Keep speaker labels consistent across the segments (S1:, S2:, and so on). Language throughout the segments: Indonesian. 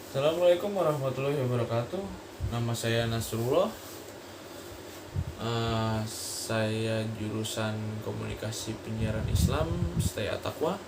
S1: Assalamualaikum warahmatullahi wabarakatuh. Nama saya Nasrullah. Saya jurusan Komunikasi Penyiaran Islam Stay At-Taqwa.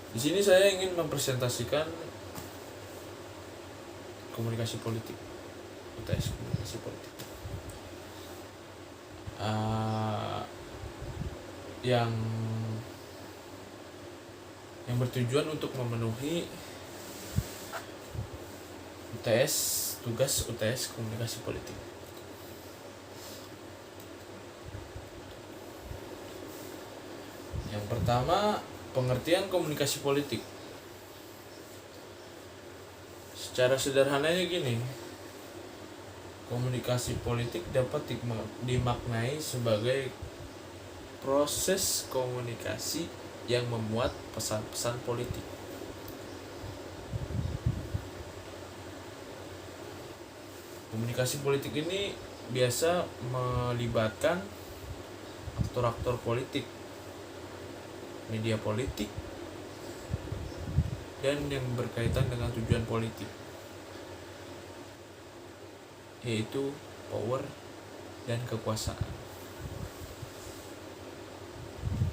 S1: Di sini saya ingin mempresentasikan komunikasi politik, UTS komunikasi politik, yang bertujuan untuk memenuhi tugas UTS komunikasi politik. Yang pertama, pengertian komunikasi politik. Secara sederhananya gini, komunikasi politik dapat dimaknai sebagai proses komunikasi yang memuat pesan-pesan politik. Komunikasi politik ini biasa melibatkan aktor-aktor politik, media politik, dan yang berkaitan dengan tujuan politik, yaitu power dan kekuasaan.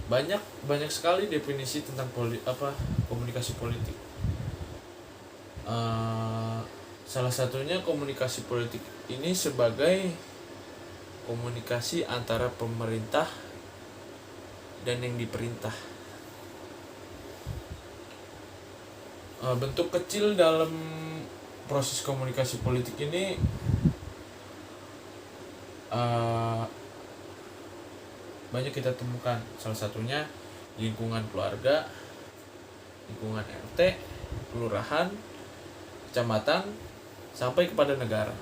S1: Banyak sekali definisi tentang komunikasi politik. Salah satunya komunikasi politik ini sebagai komunikasi antara pemerintah dan yang diperintah. Bentuk kecil dalam proses komunikasi politik ini banyak kita temukan. Salah satunya lingkungan keluarga, lingkungan RT, kelurahan, kecamatan, sampai kepada negara.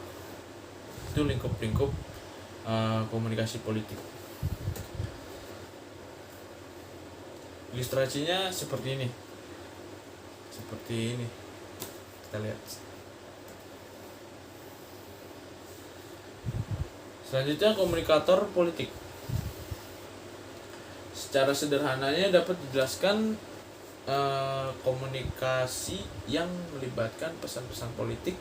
S1: Itu lingkup-lingkup komunikasi politik. Ilustrasinya seperti ini. Kita lihat. Selanjutnya, komunikator politik. Secara sederhananya dapat dijelaskan komunikasi yang melibatkan pesan-pesan politik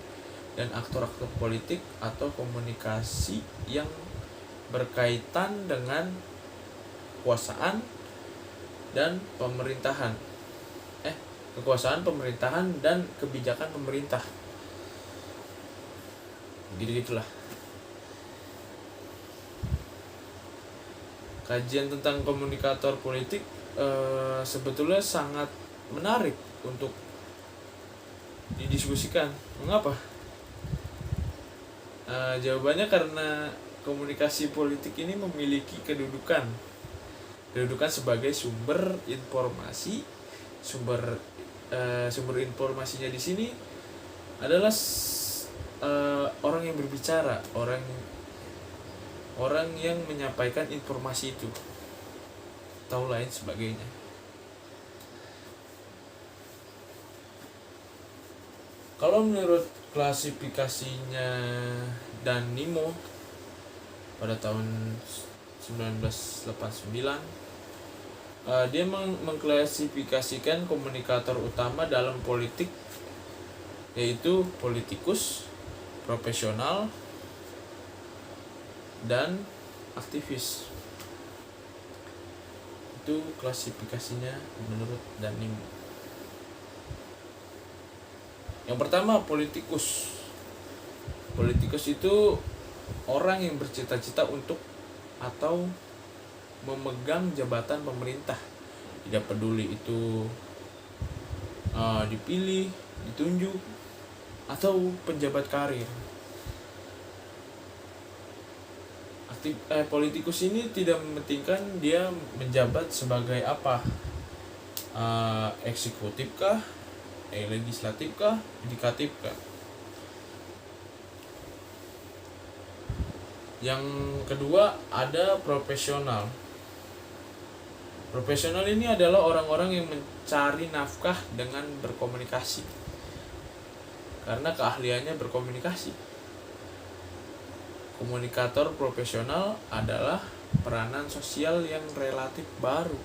S1: dan aktor-aktor politik, atau komunikasi yang berkaitan dengan kekuasaan dan pemerintahan. Kekuasaan, pemerintahan, dan kebijakan pemerintah. Gitu-gitulah. Kajian tentang komunikator politik sebetulnya sangat menarik untuk didiskusikan. Mengapa? Jawabannya karena komunikasi politik ini memiliki kedudukan sebagai sumber informasi. Sumber informasinya di sini adalah orang yang berbicara, orang yang menyampaikan informasi itu, atau lain sebagainya. Kalau menurut klasifikasinya Dan Nimo pada tahun 1989, dia mengklasifikasikan komunikator utama dalam politik yaitu politikus, profesional, dan aktivis. Itu klasifikasinya menurut Dan Nimo. Yang pertama, politikus. Politikus itu orang yang bercita-cita untuk atau memegang jabatan pemerintah. Tidak peduli itu dipilih, ditunjuk, atau penjabat karir. Politikus ini tidak mementingkan dia menjabat sebagai apa, eksekutif kah, legislatif kah, yudikatif kah. Yang kedua, ada profesional. Profesional ini adalah orang-orang yang mencari nafkah dengan berkomunikasi, karena keahliannya berkomunikasi. Komunikator profesional adalah peranan sosial yang relatif baru,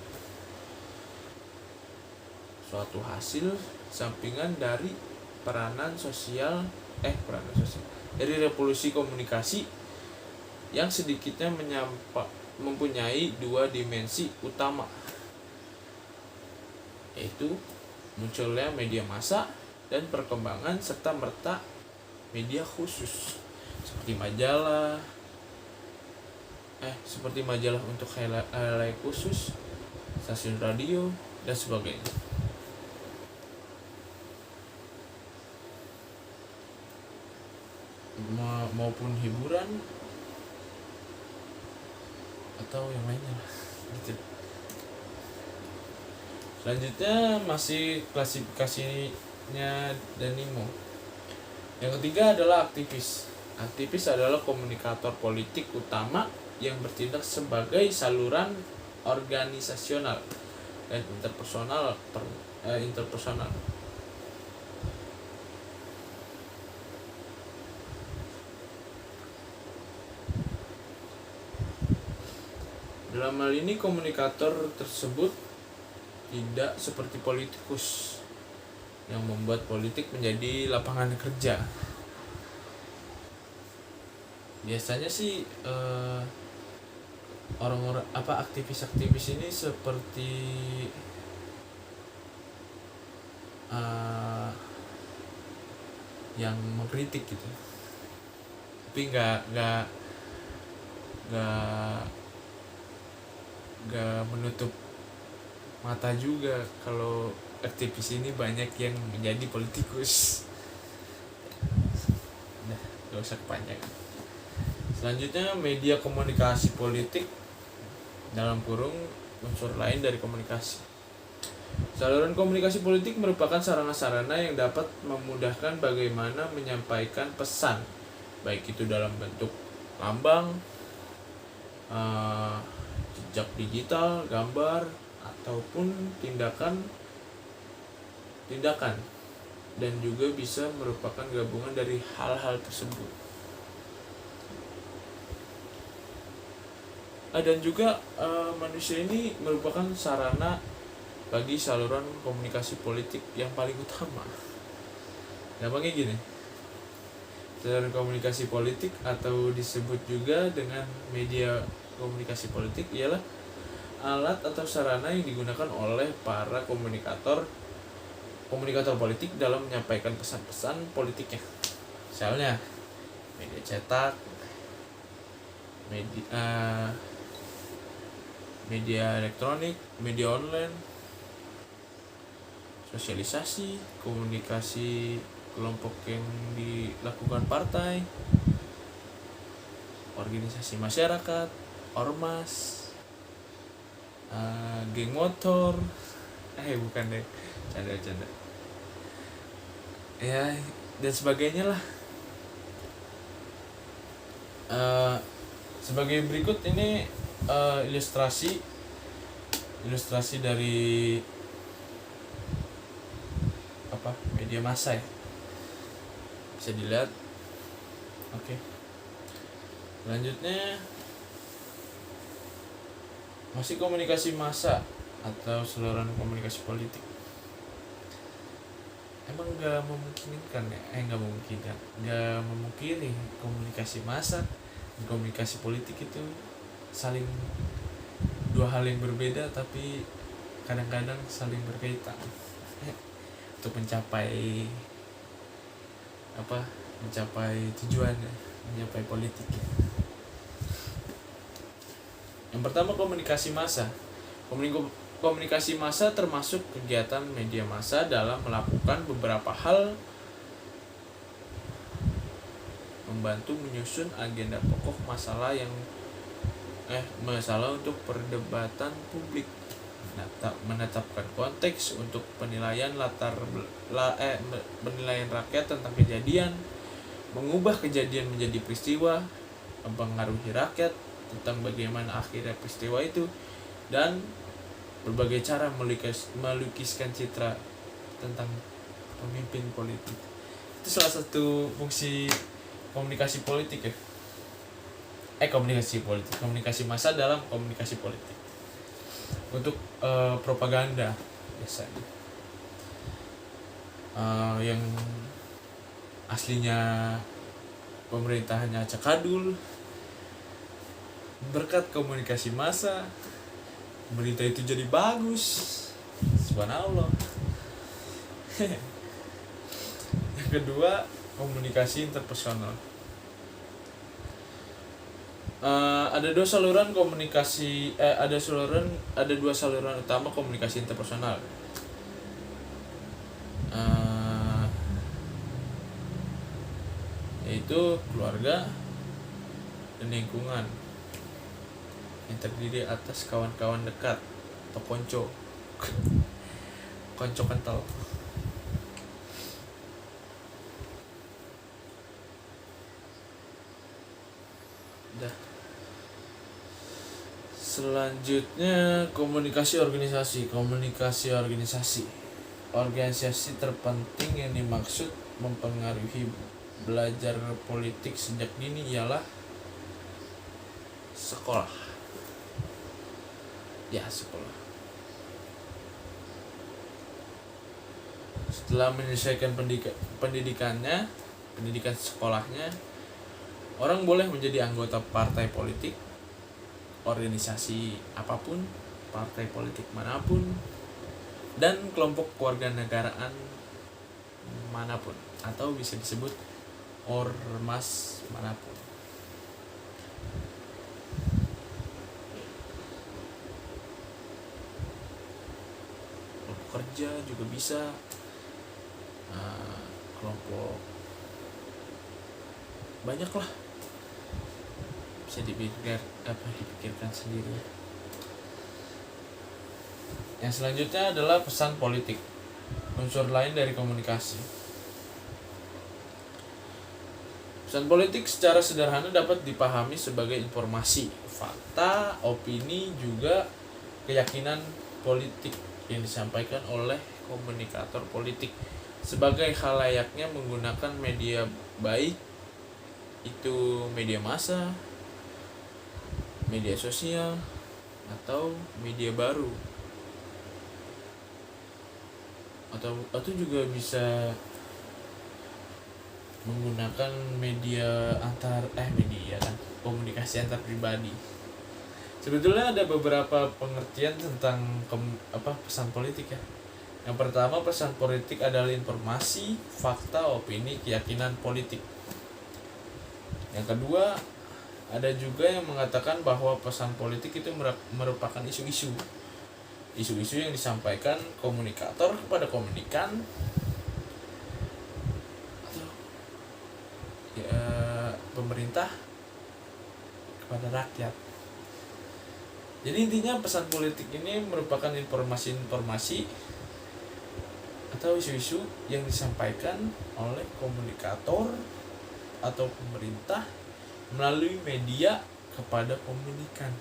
S1: suatu hasil sampingan dari peranan sosial dari revolusi komunikasi yang sedikitnya mempunyai dua dimensi utama, yaitu munculnya media massa dan perkembangan serta merta media khusus seperti majalah untuk halayak khusus, stasiun radio dan sebagainya. Maupun hiburan atau yang lainnya gitu. Selanjutnya masih klasifikasinya Danimo. Yang ketiga adalah aktivis. Aktivis adalah komunikator politik utama yang bertindak sebagai saluran organisasional dan interpersonal. Dalam hal ini komunikator tersebut tidak seperti politikus yang membuat politik menjadi lapangan kerja. Biasanya sih orang-orang aktivis ini seperti yang mengkritik gitu, tapi nggak menutup mata juga kalau aktivis ini banyak yang menjadi politikus. Nah, gak usah kepanjangan. Selanjutnya media komunikasi politik dalam kurung unsur lain dari komunikasi. Saluran komunikasi politik merupakan sarana-sarana yang dapat memudahkan bagaimana menyampaikan pesan, baik itu dalam bentuk lambang, jejak digital, gambar, ataupun tindakan, dan juga bisa merupakan gabungan dari hal-hal tersebut. Dan juga manusia ini merupakan sarana bagi saluran komunikasi politik yang paling utama. Gampangnya gini, saluran komunikasi politik atau disebut juga dengan media komunikasi politik ialah alat atau sarana yang digunakan oleh para komunikator politik dalam menyampaikan pesan-pesan politiknya. Misalnya media cetak, media elektronik, media online, sosialisasi, komunikasi kelompok yang dilakukan partai, organisasi masyarakat, ormas, geng motor, bukan deh, canda ya, dan sebagainya lah. Sebagai berikut ini ilustrasi dari media massa ya, bisa dilihat. Oke. Selanjutnya masih komunikasi massa atau saluran komunikasi politik. Emang nggak memungkiri komunikasi massa dan komunikasi politik itu saling dua hal yang berbeda, tapi kadang-kadang saling berkaitan untuk mencapai tujuannya, mencapai politik. Yang pertama, komunikasi massa. Komunikasi massa termasuk kegiatan media massa dalam melakukan beberapa hal, membantu menyusun agenda pokok masalah untuk perdebatan publik, menetapkan konteks untuk penilaian penilaian rakyat tentang kejadian, mengubah kejadian menjadi peristiwa, mempengaruhi rakyat tentang bagaimana akhirnya peristiwa itu, dan berbagai cara melukiskan citra tentang pemimpin politik. Itu salah satu fungsi komunikasi politik ya. Komunikasi massa dalam komunikasi politik untuk propaganda biasanya. Yang aslinya pemerintahannya cakadul. Berkat komunikasi massa, berita itu jadi bagus. Subhanallah. Yang kedua, komunikasi interpersonal. Ada dua saluran komunikasi, ada dua saluran utama komunikasi interpersonal. Yaitu keluarga dan lingkungan yang terdiri atas kawan-kawan dekat atau konco kental. Selanjutnya komunikasi organisasi. Organisasi terpenting yang dimaksud mempengaruhi belajar politik sejak dini ialah sekolah. Sekolah. Setelah menyelesaikan pendidikan sekolahnya, orang boleh menjadi anggota partai politik, organisasi apapun, partai politik manapun, dan kelompok kewarganegaraan manapun, atau bisa disebut ormas manapun. Kelompok kerja juga bisa, kelompok banyak lah, bisa dipikirkan sendiri. Yang selanjutnya adalah pesan politik, unsur lain dari komunikasi. Pesan politik secara sederhana dapat dipahami sebagai informasi, fakta, opini, juga keyakinan politik yang disampaikan oleh komunikator politik sebagai khalayaknya menggunakan media, baik itu media massa, media sosial, atau media baru, atau juga bisa menggunakan media komunikasi antar pribadi. Sebetulnya ada beberapa pengertian tentang pesan politik ya. Yang pertama, pesan politik adalah informasi, fakta, opini, keyakinan politik. Yang kedua, ada juga yang mengatakan bahwa pesan politik itu merupakan isu-isu yang disampaikan komunikator kepada komunikan, atau pemerintah kepada rakyat. Jadi intinya pesan politik ini merupakan informasi-informasi atau isu-isu yang disampaikan oleh komunikator atau pemerintah melalui media kepada komunikan.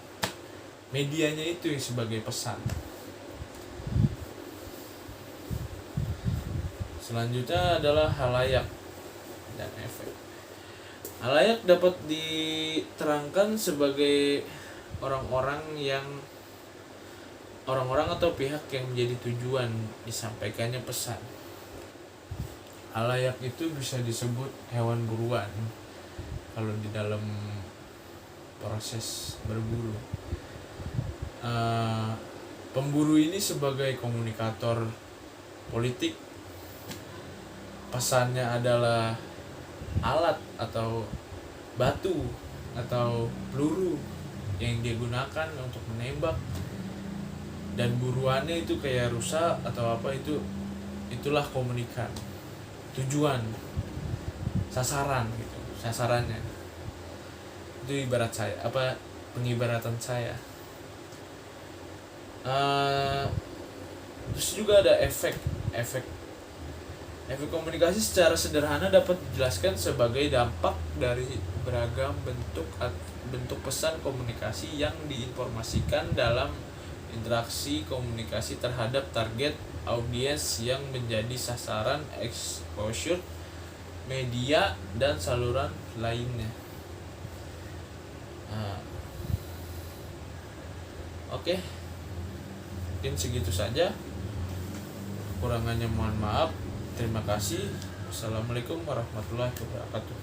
S1: Medianya itu yang sebagai pesan. Selanjutnya adalah halayak dan efek. Halayak dapat diterangkan sebagai orang-orang atau pihak yang menjadi tujuan disampaikannya pesan. Halayak itu bisa disebut hewan buruan kalau di dalam proses berburu. Pemburu ini sebagai komunikator politik, pesannya adalah alat atau batu atau peluru yang dia gunakan untuk menembak, dan buruannya itu kayak rusa atau apa, itulah komunikan, tujuan, sasaran gitu, sasarannya itu pengibaratan saya. Terus juga ada efek komunikasi secara sederhana dapat dijelaskan sebagai dampak dari beragam bentuk pesan komunikasi yang diinformasikan dalam interaksi komunikasi terhadap target audiens yang menjadi sasaran exposure media dan saluran lainnya. Oke. Mungkin segitu saja. Kurangannya mohon maaf. Terima kasih. Assalamualaikum warahmatullahi wabarakatuh.